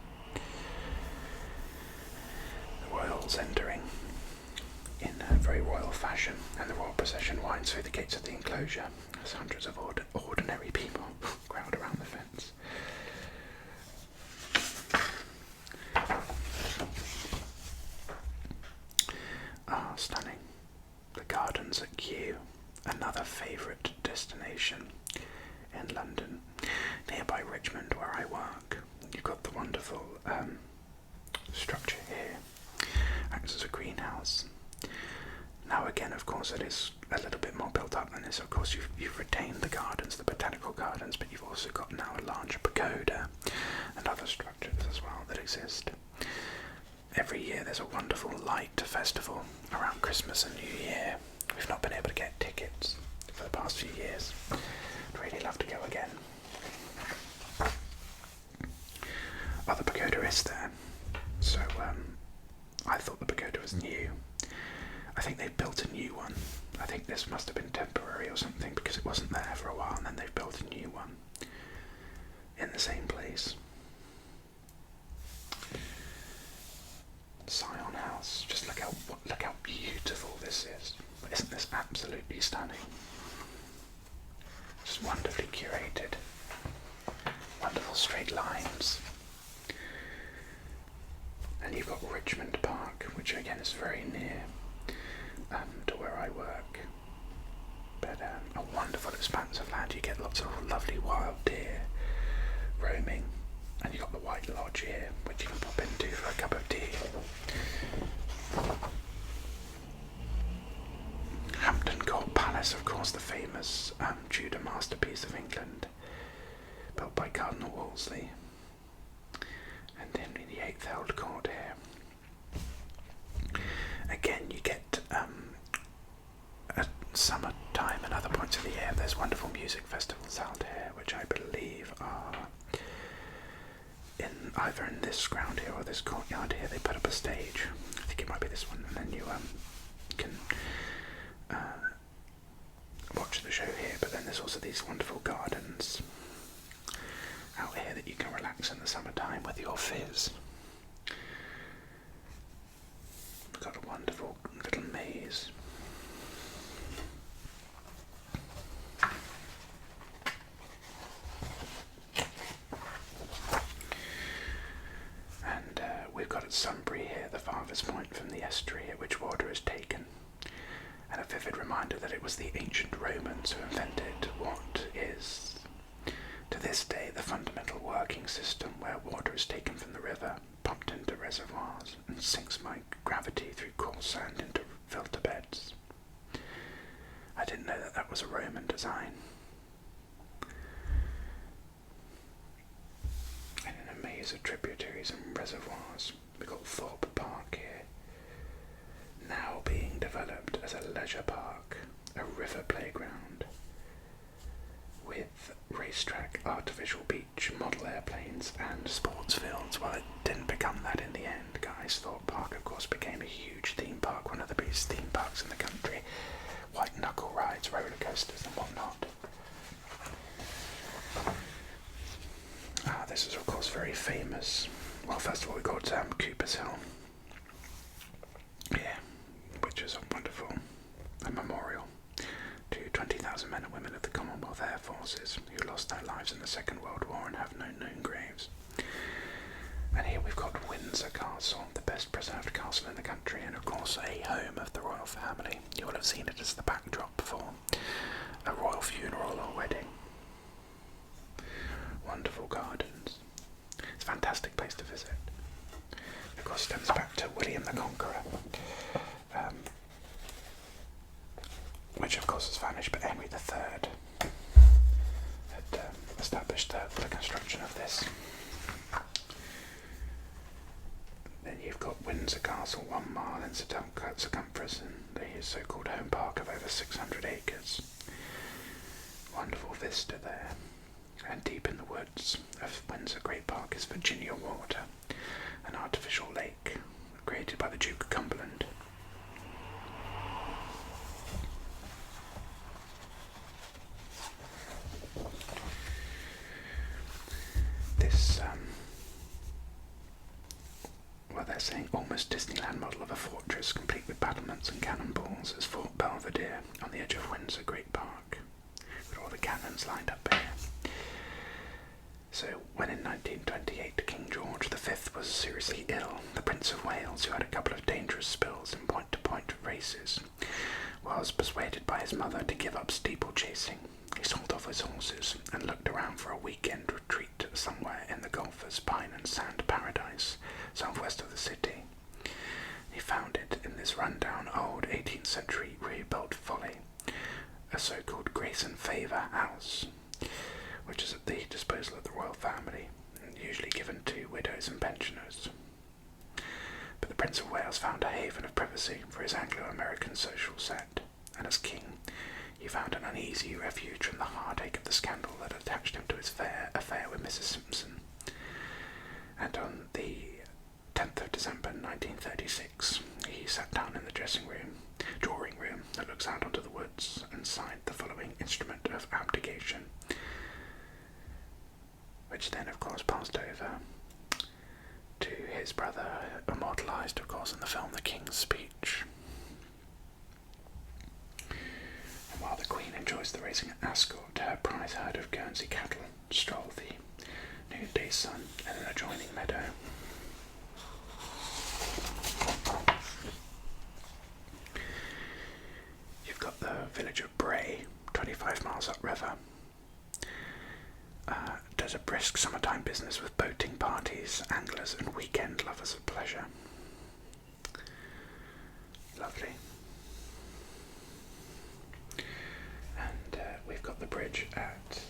The royals entering in a very royal fashion, and the royal procession winds through the gates of the enclosure as hundreds of ordinary people crowd around the fence. Stunning. The gardens at Kew, another favourite destination in London, nearby Richmond where I work. You've got the wonderful structure here, acts as a greenhouse. Now again, of course, it is a little bit more built up than this. Of course, you've retained the gardens, the botanical gardens, but you've also got now a larger pagoda and other structures as well that exist. Every year there's a wonderful light festival around Christmas and New Year. We've not been able to get tickets for the past few years. I'd really love to go again. Oh, the pagoda is there. So I thought the pagoda was new. I think they've built a new one I think this must have been temporary or something, because it wasn't there for a while, and then they've built a new one in the same place. Scion House. Just look how beautiful this is. Isn't this absolutely stunning? Just wonderfully curated. Wonderful straight lines. And you've got Richmond Park, which again is very near to where I work. But a wonderful expanse of land. You get lots of lovely wild deer roaming. And you've got the White Lodge here, which you can pop into for a cup of tea. Hampton Court Palace, of course, the famous Tudor masterpiece of England, built by Cardinal Wolsey. And Henry VIII held court here. Again, you get at summertime and other points of the year, there's wonderful music festivals held here, which I believe are either in this ground here or this courtyard here. They put up a stage. I think it might be this one, and then you can watch the show here. But then there's also these wonderful gardens out here that you can relax in the summertime with your fizz. We've got a wonderful little maze. And we've got at Centrury here, the farthest point from the estuary at which water is taken, and a vivid reminder that it was the ancient Romans who invented what is, to this day, the fundamental working system, where water is taken from the river, pumped into reservoirs, and sinks by gravity through coarse sand into filter beds. I didn't know that that was a Roman design. And in a maze of tributaries and reservoirs, we've got Thorpe Park here, now being developed as a leisure park, a river playground, with racetrack, artificial beach, model airplanes and sports fields. Well, it didn't become that in the end, guys. Thorpe Park, of course, became a huge theme park, one of the biggest theme parks in the country. White knuckle rides, roller coasters and whatnot. This is, of course, very famous. Well, first of all, we've got Cooper's Hill here, which is a wonderful memorial to 20,000 men and women of the Commonwealth Air Forces who lost their lives in the Second World War and have no known graves. And here we've got Windsor Castle, the best preserved castle in the country, and of course a home of the royal family. You will have seen it as the backdrop for a royal funeral or wedding. Wonderful gardens. It's a fantastic place to visit. Of course, stems back to William the Conqueror, which of course has vanished, but Henry III had established the construction of this. Then you've got Windsor Castle, 1 mile in circumference, and the so-called home park of over 600 acres. Wonderful vista there. And deep in the woods of Windsor Great Park is Virginia Water, an artificial lake created by the Duke of Cumberland. This, well, they're saying almost Disneyland model of a fortress, complete with battlements and cannonballs, is Fort Belvedere on the edge of Windsor Great Park, with all the cannons lined up here. So, when in 1928 King George V was seriously ill, the Prince of Wales, who had a couple of dangerous spills in point-to-point races, was persuaded by his mother to give up steeplechasing. He sold off his horses and looked around for a weekend retreat somewhere in the Golfers' Pine and Sand Paradise, southwest of the city. He found it in this rundown old 18th century rebuilt folly, a so-called Grace and Favour house, which is at the disposal of the royal family, and usually given to widows and pensioners. But the Prince of Wales found a haven of privacy for his Anglo-American social set, and as king, he found an uneasy refuge from the heartache of the scandal that attached him to his affair with Mrs. Simpson. And on the 10th of December 1936, he sat down in the drawing room that looks out onto the provides the raising escort to her prize herd of Guernsey cattle, stroll the noonday sun in an adjoining meadow. You've got the village of Bray, 25 miles upriver. Does a brisk summertime business with boating parties, anglers and weekend lovers of pleasure. Lovely. And we've got the bridge at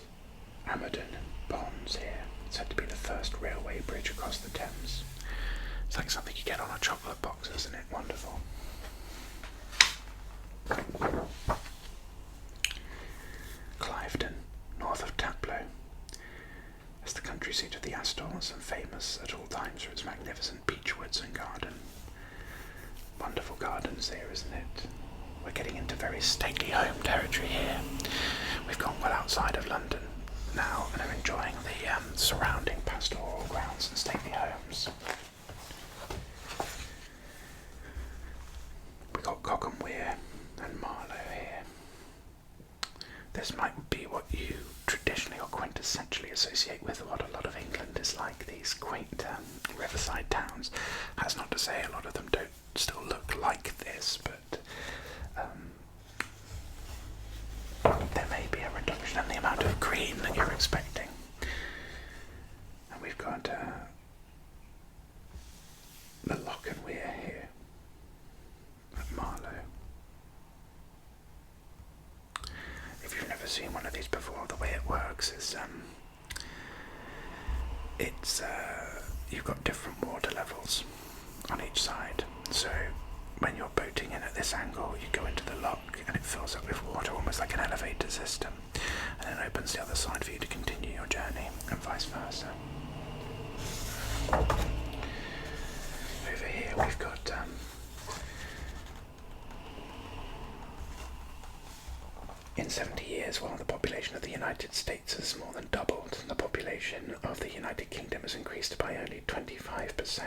Amerden Ponds here. It's said to be the first railway bridge across the Thames. It's like something you get on a chocolate box, isn't it? Wonderful. Cliveden, north of Taplow. It's the country seat of the Astors and famous at all times for its magnificent beech woods and garden. Wonderful gardens there, isn't it? We're getting into very stately home territory here. We've gone well outside of London now and are enjoying the surrounding pastoral grounds and stately homes. We've got Cockham Weir and Marlow here. This might be what you traditionally or quintessentially associate with what a lot of England is like, these quaint riverside towns. That's not to say a lot of them don't still look like this, but there may be a reduction in the amount of green that you're expecting. And we've got the Loch and Weir here at Marlow. If you've never seen one of these before, the way it works is you've got different water levels on each side. So when you're boating in at this angle, you go into the loch and it fills up with water, almost like an elevator system, and then opens the other side for you to continue your journey, and vice versa. Over here we've got in 70 years, while the population of the United States has more than doubled, the population of the United Kingdom has increased by only 25%.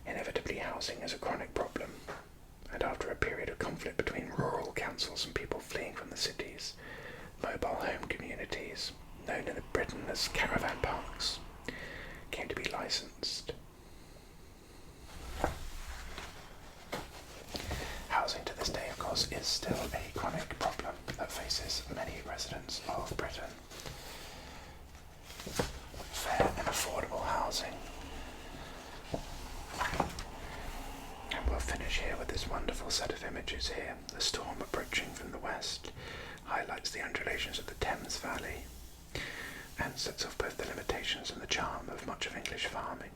Inevitably, housing is a chronic problem, and after a period of conflict between rural councils and people fleeing from the cities, mobile home communities, known in Britain as caravan parks, came to be licensed. Housing to this day, of course, is still a chronic problem that faces many residents of Britain. Fair and affordable housing. And we'll finish here with this wonderful set of images here. The storm approaching from the west highlights the undulations of the Thames Valley and sets off both the limitations and the charm of much of English farming.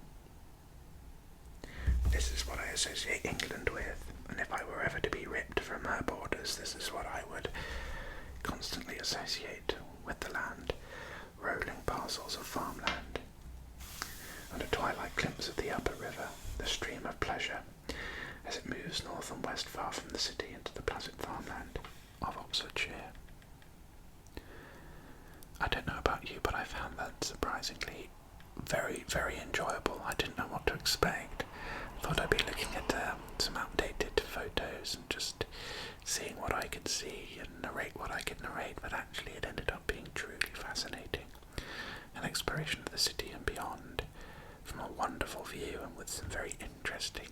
This is what I associate England with, and if I were ever to be ripped from her borders, this is what I would constantly associate with the land. Rolling parcels of farmland, and a twilight glimpse of the upper river, the stream of pleasure, as it moves north and west far from the city into the placid farmland of Oxfordshire. I don't know about you, but I found that surprisingly very, very enjoyable. I didn't know what to expect. I thought I'd be looking at some outdated photos and just seeing what I could see and narrate what I could narrate, but actually it ended up being truly fascinating. An exploration of the city and beyond from a wonderful view and with some very interesting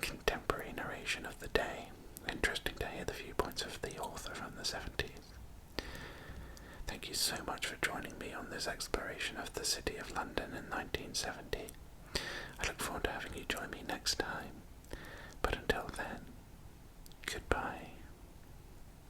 contemporary narration of the day. Interesting to hear the viewpoints of the author from the 70s. Thank you so much for joining me on this exploration of the city of London in 1970. I look forward to having you join me next time. But until then, goodbye.